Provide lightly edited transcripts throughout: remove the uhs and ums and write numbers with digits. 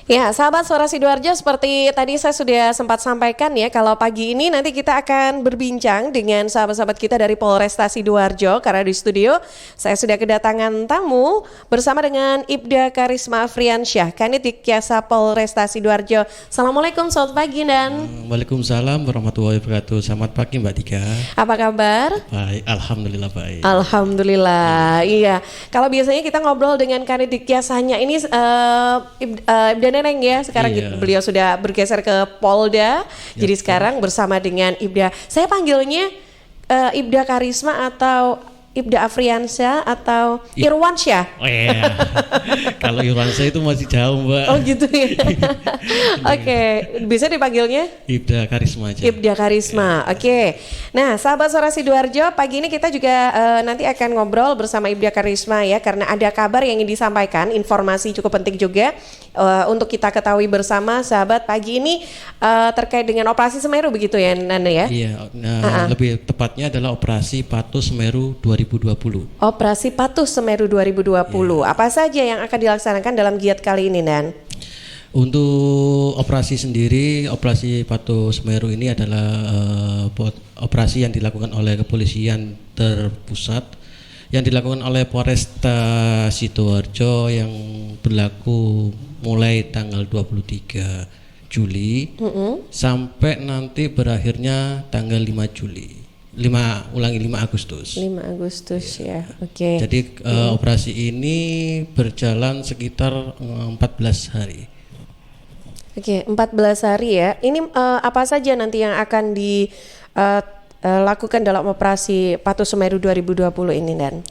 Ya, sahabat Suara Sidoarjo, seperti tadi saya sudah sempat sampaikan ya, kalau pagi ini nanti kita akan berbincang dengan sahabat-sahabat kita dari Polresta Sidoarjo, karena di studio saya sudah kedatangan tamu bersama dengan Ibda Karisma Afriansyah, Kanit Kiasa Polresta Sidoarjo. Assalamualaikum, selamat pagi Dan. Waalaikumsalam warahmatullahi wabarakatuh. Selamat pagi Mbak Tika. Apa kabar? Baik, alhamdulillah baik. Alhamdulillah, iya. Kalau biasanya kita ngobrol dengan Kanit Kiasanya ini Ibda Neneng ya, sekarang Iya. beliau sudah bergeser ke Polda, jadi sekarang bersama dengan Ibda. Saya panggilnya Ibda Karisma atau Ibda Afriansyah atau Irwansyah. Oh iya. Kalau Irwansyah itu masih jauh Mbak. Oh gitu ya. Oke, bisa dipanggilnya Ibda Karisma aja. Ibda Karisma. Oke. Nah, sahabat Suara Sidoarjo, pagi ini kita juga nanti akan ngobrol bersama Ibda Karisma ya, karena ada kabar yang ingin disampaikan, informasi cukup penting juga untuk kita ketahui bersama sahabat pagi ini terkait dengan operasi Semeru begitu ya Nana ya. Iya, lebih tepatnya adalah operasi Patuh Semeru 2020. Operasi Patuh Semeru 2020. Apa saja yang akan dilaksanakan dalam giat kali ini Dan? Untuk operasi sendiri, operasi Patuh Semeru ini adalah operasi yang dilakukan oleh kepolisian terpusat, yang dilakukan oleh Polresta Sidoarjo yang berlaku mulai tanggal 23 Juli sampai nanti berakhirnya tanggal 5 Juli. 5 Agustus. 5 Agustus ya. Oke. Jadi operasi ini berjalan sekitar 14 hari. Oke, 14 hari ya. Ini apa saja nanti yang akan dilakukan dalam operasi Patuh Semeru 2020 ini Dan?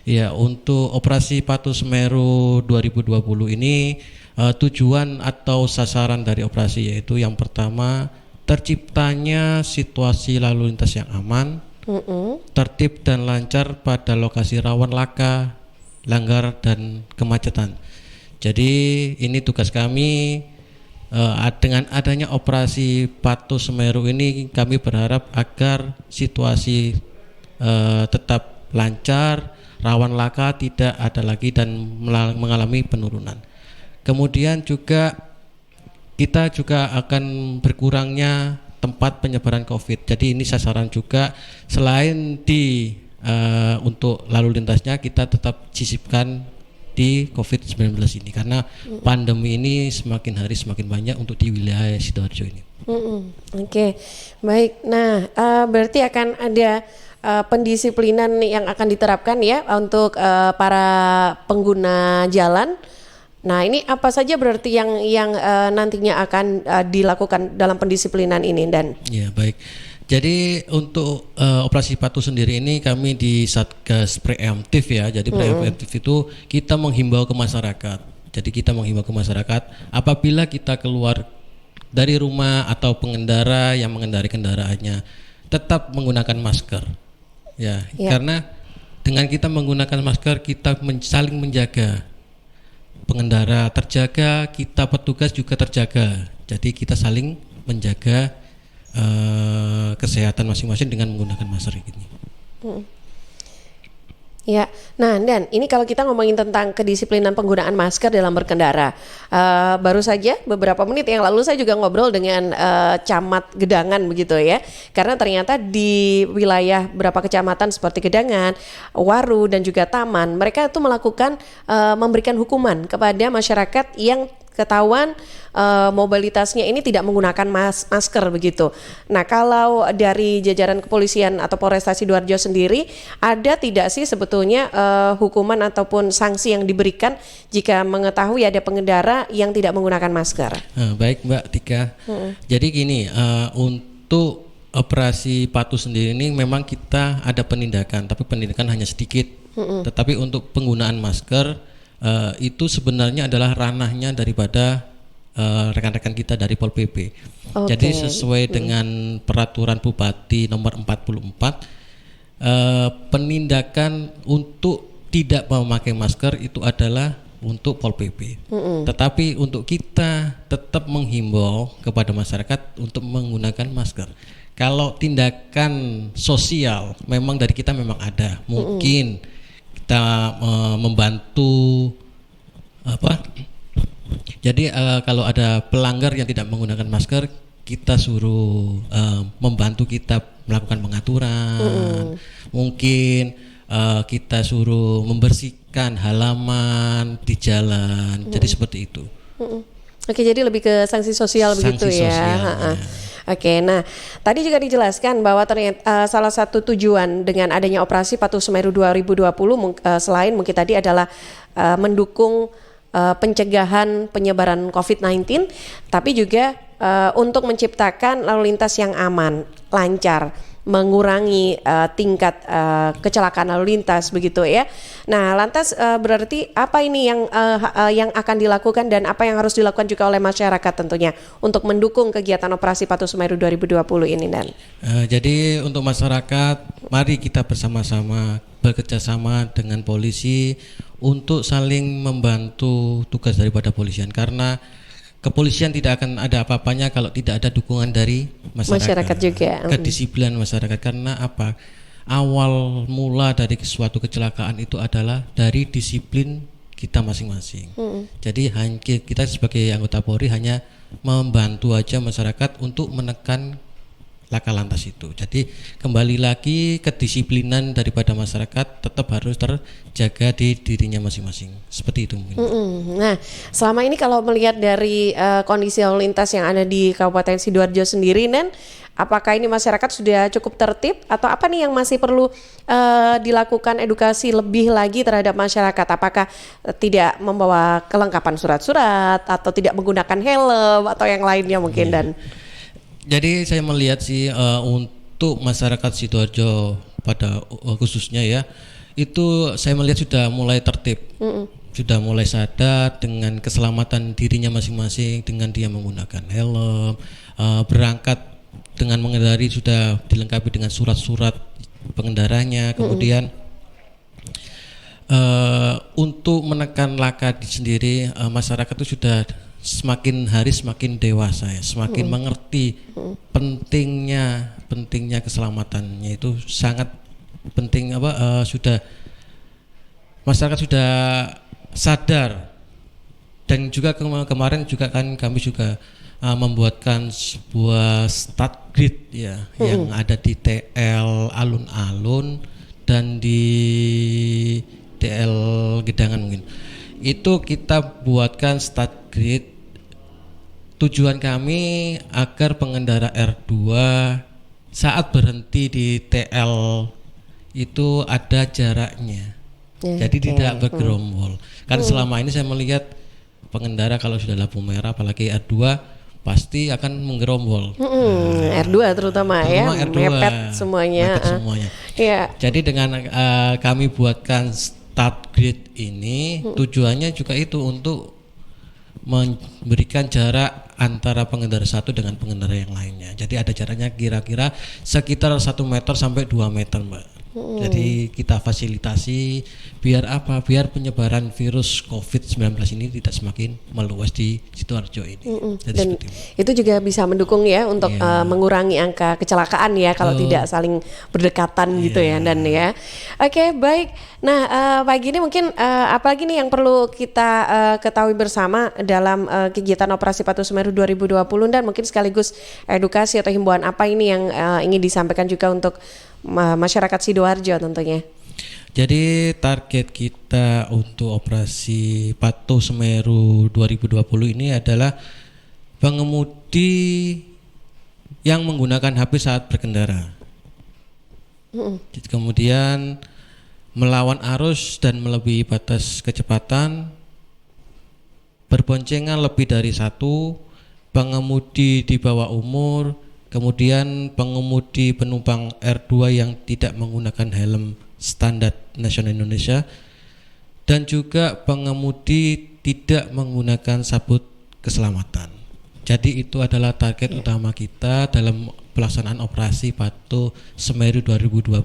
Ya, untuk operasi Patuh Semeru 2020 ini tujuan atau sasaran dari operasi yaitu yang pertama, terciptanya situasi lalu lintas yang aman, tertib dan lancar pada lokasi rawan laka, langgar dan kemacetan. Jadi ini tugas kami. Dengan adanya operasi Patuh Semeru ini kami berharap agar situasi tetap lancar, rawan laka tidak ada lagi dan mengalami penurunan. Kemudian juga kita juga akan berkurangnya tempat penyebaran COVID. Jadi ini sasaran juga, selain untuk lalu lintasnya kita tetap sisipkan di COVID-19 ini, karena pandemi ini semakin hari semakin banyak untuk di wilayah Sidoarjo ini. Oke, baik. Nah, berarti akan ada pendisiplinan yang akan diterapkan ya untuk para pengguna jalan. Nah, ini apa saja berarti yang nantinya akan dilakukan dalam pendisiplinan ini Dan? Ya, baik. Jadi untuk operasi Patuh sendiri ini kami di Satgas Preemptif ya. Jadi preemptif itu kita menghimbau ke masyarakat. Jadi kita menghimbau ke masyarakat apabila kita keluar dari rumah atau pengendara yang mengendarai kendaraannya tetap menggunakan masker. Ya, karena dengan kita menggunakan masker kita saling menjaga. Pengendara terjaga, kita petugas juga terjaga. Jadi kita saling menjaga kesehatan masing-masing dengan menggunakan masker ini. Ya, nah Dan ini kalau kita ngomongin tentang kedisiplinan penggunaan masker dalam berkendara, baru saja beberapa menit yang lalu saya juga ngobrol dengan Camat Gedangan begitu ya, karena ternyata di wilayah beberapa kecamatan seperti Gedangan, Waru dan juga Taman, mereka itu melakukan memberikan hukuman kepada masyarakat yang ketahuan mobilitasnya ini tidak menggunakan masker begitu. Nah, kalau dari jajaran kepolisian atau Polresta Sidoarjo sendiri, ada tidak sih sebetulnya hukuman ataupun sanksi yang diberikan jika mengetahui ada pengendara yang tidak menggunakan masker? Baik Mbak Tika. Jadi gini, untuk operasi Patuh sendiri ini memang kita ada penindakan, tapi penindakan hanya sedikit. Tetapi untuk penggunaan masker itu sebenarnya adalah ranahnya daripada rekan-rekan kita dari Pol PP. Jadi sesuai dengan peraturan Bupati nomor 44, penindakan untuk tidak memakai masker itu adalah untuk Pol PP. Tetapi untuk kita tetap menghimbau kepada masyarakat untuk menggunakan masker. Kalau tindakan sosial memang dari kita memang ada, mungkin kita membantu Jadi kalau ada pelanggar yang tidak menggunakan masker, kita suruh membantu kita melakukan pengaturan. Mungkin kita suruh membersihkan halaman di jalan. Jadi seperti itu. Oke, jadi lebih ke sanksi sosial begitu Sanksi ya. sosialnya. Oke, nah tadi juga dijelaskan bahwa ternyata salah satu tujuan dengan adanya operasi Patuh Semeru 2020 selain mungkin tadi adalah mendukung pencegahan penyebaran COVID-19, tapi juga untuk menciptakan lalu lintas yang aman, lancar, mengurangi tingkat kecelakaan lalu lintas begitu ya. Nah, lantas berarti apa ini yang akan dilakukan dan apa yang harus dilakukan juga oleh masyarakat tentunya untuk mendukung kegiatan operasi Patuh Semeru 2020 ini, Dan? Jadi untuk masyarakat, mari kita bersama-sama bekerjasama dengan polisi untuk saling membantu tugas daripada polisian, karena kepolisian tidak akan ada apa-apanya kalau tidak ada dukungan dari masyarakat juga. Kedisiplinan masyarakat, karena apa? Awal mula dari suatu kecelakaan itu adalah dari disiplin kita masing-masing. Jadi kita sebagai anggota Polri hanya membantu aja masyarakat untuk menekan laka lantas itu. Jadi kembali lagi kedisiplinan daripada masyarakat tetap harus terjaga di dirinya masing-masing. Seperti itu mungkin. Nah, selama ini kalau melihat dari kondisi lalu lintas yang ada di Kabupaten Sidoarjo sendiri, Dan, apakah ini masyarakat sudah cukup tertib atau apa nih yang masih perlu dilakukan edukasi lebih lagi terhadap masyarakat? Apakah tidak membawa kelengkapan surat-surat atau tidak menggunakan helm atau yang lainnya mungkin, Dan? Jadi saya melihat sih untuk masyarakat Sidoarjo pada khususnya ya, itu saya melihat sudah mulai tertib, sudah mulai sadar dengan keselamatan dirinya masing-masing, dengan dia menggunakan helm, berangkat dengan mengendari sudah dilengkapi dengan surat-surat pengendaranya, kemudian untuk menekan laka sendiri, masyarakat itu sudah semakin hari semakin dewasa ya, semakin mengerti pentingnya keselamatannya itu sangat penting. Sudah masyarakat sudah sadar, dan juga kemarin juga kan kami juga membuatkan sebuah start grid ya yang ada di TL alun-alun dan di TL Gedangan mungkin. Itu kita buatkan start grid. Tujuan kami agar pengendara R2 saat berhenti di TL itu ada jaraknya. Jadi tidak bergerombol. Kan selama ini saya melihat pengendara kalau sudah lampu merah apalagi R2 pasti akan menggerombol. R2 terutama ya, R2, mepet semuanya. Yeah. Jadi dengan kami buatkan start grid ini, tujuannya juga itu untuk memberikan jarak antara pengendara satu dengan pengendara yang lainnya. Jadi ada jaraknya kira-kira sekitar 1 meter sampai 2 meter, Mbak. Jadi kita fasilitasi biar apa? Biar penyebaran virus COVID-19 ini tidak semakin meluas di Sidoarjo ini. Jadi Dan itu juga bisa mendukung ya untuk mengurangi angka kecelakaan ya kalau tidak saling berdekatan gitu ya, Dan ya. Oke, baik. Nah, pagi ini mungkin apalagi nih yang perlu kita ketahui bersama dalam kegiatan Operasi Patuh Semeru 2020, dan mungkin sekaligus edukasi atau himbauan apa ini yang ingin disampaikan juga untuk masyarakat Sidoarjo tentunya. Jadi target kita untuk Operasi Patuh Semeru 2020 ini adalah pengemudi yang menggunakan HP saat berkendara. Kemudian melawan arus dan melebihi batas kecepatan, berboncengan lebih dari 1, pengemudi di bawah umur, kemudian pengemudi penumpang R2 yang tidak menggunakan helm standar nasional Indonesia, dan juga pengemudi tidak menggunakan sabuk keselamatan. Jadi itu adalah target utama kita dalam pelaksanaan Operasi Patuh Semeru 2020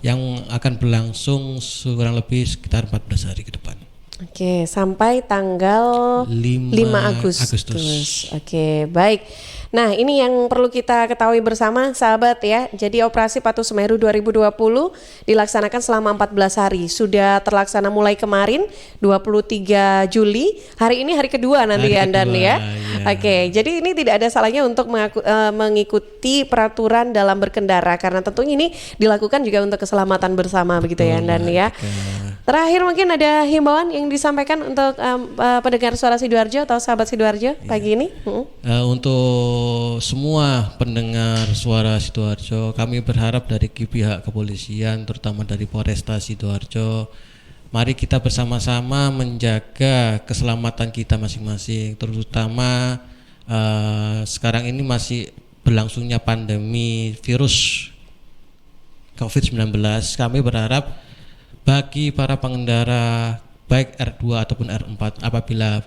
yang akan berlangsung kurang lebih sekitar 14 hari ke depan. Oke, sampai tanggal 5 Agustus. Oke, baik. Nah, ini yang perlu kita ketahui bersama sahabat ya. Jadi operasi Patuh Semeru 2020 dilaksanakan selama 14 hari. Sudah terlaksana mulai kemarin 23 Juli. Hari ini hari kedua nanti Hari ya Dan kedua, ya. ya. Oke, jadi ini tidak ada salahnya untuk mengikuti peraturan dalam berkendara karena tentunya ini dilakukan juga untuk keselamatan bersama begitu ya Dan ya. Terakhir mungkin ada himbauan yang disampaikan untuk pendengar suara Sidoarjo atau sahabat Sidoarjo pagi ini. Untuk semua pendengar suara Sidoarjo, kami berharap dari pihak kepolisian, terutama dari Polresta Sidoarjo, mari kita bersama-sama menjaga keselamatan kita masing-masing, terutama sekarang ini masih berlangsungnya pandemi virus COVID-19. Kami berharap bagi para pengendara baik R2 ataupun R4 apabila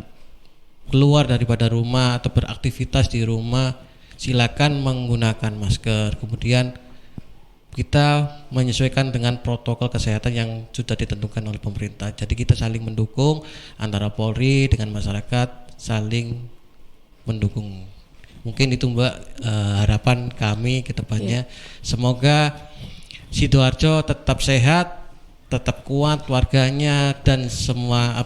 keluar daripada rumah atau beraktivitas di rumah, silakan menggunakan masker. Kemudian kita menyesuaikan dengan protokol kesehatan yang sudah ditentukan oleh pemerintah. Jadi kita saling mendukung antara Polri dengan masyarakat, saling mendukung. Mungkin itu Mbak harapan kami ke depannya. Semoga Sidoarjo tetap sehat, tetap kuat warganya, dan semua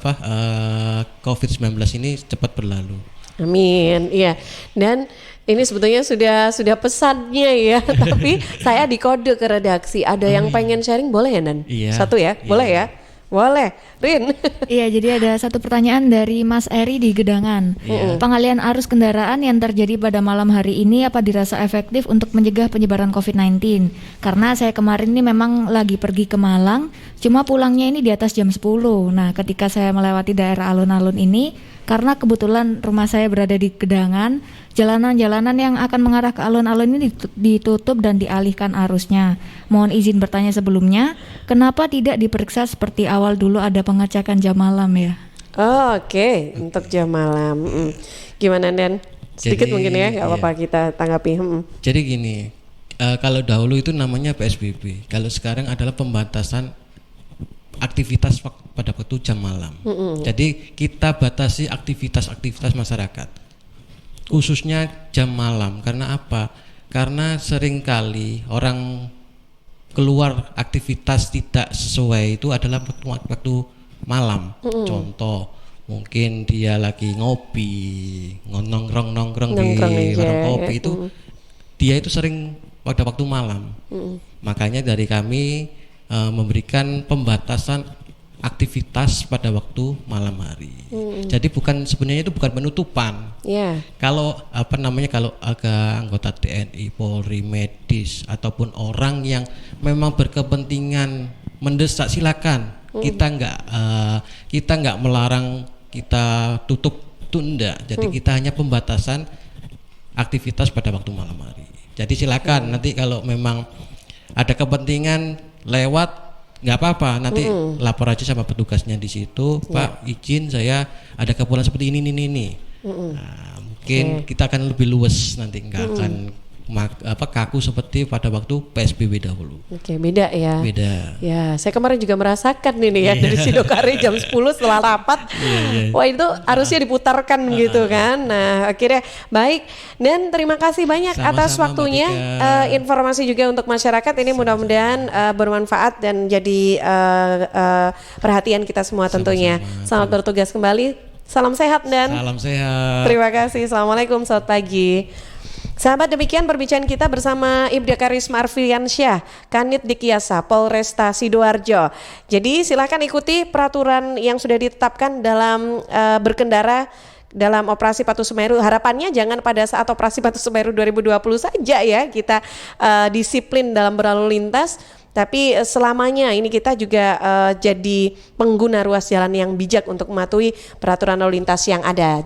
COVID-19 ini cepat berlalu. Amin. Iya. Dan ini sebetulnya sudah pesannya ya, tapi saya dikode ke redaksi. Ada yang pengen sharing boleh ya Dan? Iya. Satu ya, boleh ya? Boleh, Rin. Iya, jadi ada satu pertanyaan dari Mas Eri di Gedangan. Pengalian arus kendaraan yang terjadi pada malam hari ini apa dirasa efektif untuk mencegah penyebaran COVID-19? Karena saya kemarin ini memang lagi pergi ke Malang, cuma pulangnya ini di atas jam 10. Nah, ketika saya melewati daerah alun-alun ini, karena kebetulan rumah saya berada di Gedangan, jalanan-jalanan yang akan mengarah ke alun-alun ini ditutup dan dialihkan arusnya. Mohon izin bertanya sebelumnya, kenapa tidak diperiksa seperti awal dulu ada pengecekan jam malam ya? Oke, untuk jam malam. Gimana Dan? Sedikit Jadi, mungkin ya, nggak apa-apa kita tanggapi. Jadi gini, kalau dahulu itu namanya PSBB, kalau sekarang adalah pembatasan aktivitas pada waktu jam malam. Jadi kita batasi aktivitas masyarakat, khususnya jam malam. Karena apa? Karena seringkali orang keluar aktivitas tidak sesuai itu adalah waktu malam. Contoh, mungkin dia lagi ngopi, nongkrong di warung kopi itu, dia itu sering pada waktu malam. Makanya dari kami memberikan pembatasan aktivitas pada waktu malam hari. Jadi sebenarnya itu bukan penutupan. Kalau kalau anggota TNI, Polri, medis ataupun orang yang memang berkepentingan mendesak, silakan. Kita nggak melarang, kita tutup itu enggak. Jadi kita hanya pembatasan aktivitas pada waktu malam hari. Jadi silakan nanti kalau memang ada kepentingan lewat, nggak apa-apa, nanti lapor aja sama petugasnya di situ. Pak, izin saya ada keperluan seperti ini. Nah, mungkin kita akan lebih luas nanti, nggak akan kaku seperti pada waktu PSBB dahulu. Oke, beda ya. Beda. Ya, saya kemarin juga merasakan ini ya dari Sidokare jam 10 setelah rapat. Wah, itu harusnya diputarkan gitu kan. Nah, akhirnya baik. Dan terima kasih banyak atas waktunya. Informasi juga untuk masyarakat ini mudah-mudahan bermanfaat dan jadi perhatian kita semua tentunya. Selamat bertugas kembali. Salam sehat Dan. Salam sehat. Terima kasih. Assalamualaikum, selamat pagi. Sahabat, demikian perbincangan kita bersama Ibda Karisma Arfiansyah, Kanit Dikiasa, Polresta Sidoarjo. Jadi silakan ikuti peraturan yang sudah ditetapkan dalam berkendara dalam operasi Patuh Semeru. Harapannya jangan pada saat operasi Patuh Semeru 2020 saja ya kita disiplin dalam berlalu lintas, tapi selamanya ini kita juga jadi pengguna ruas jalan yang bijak untuk mematuhi peraturan lalu lintas yang ada.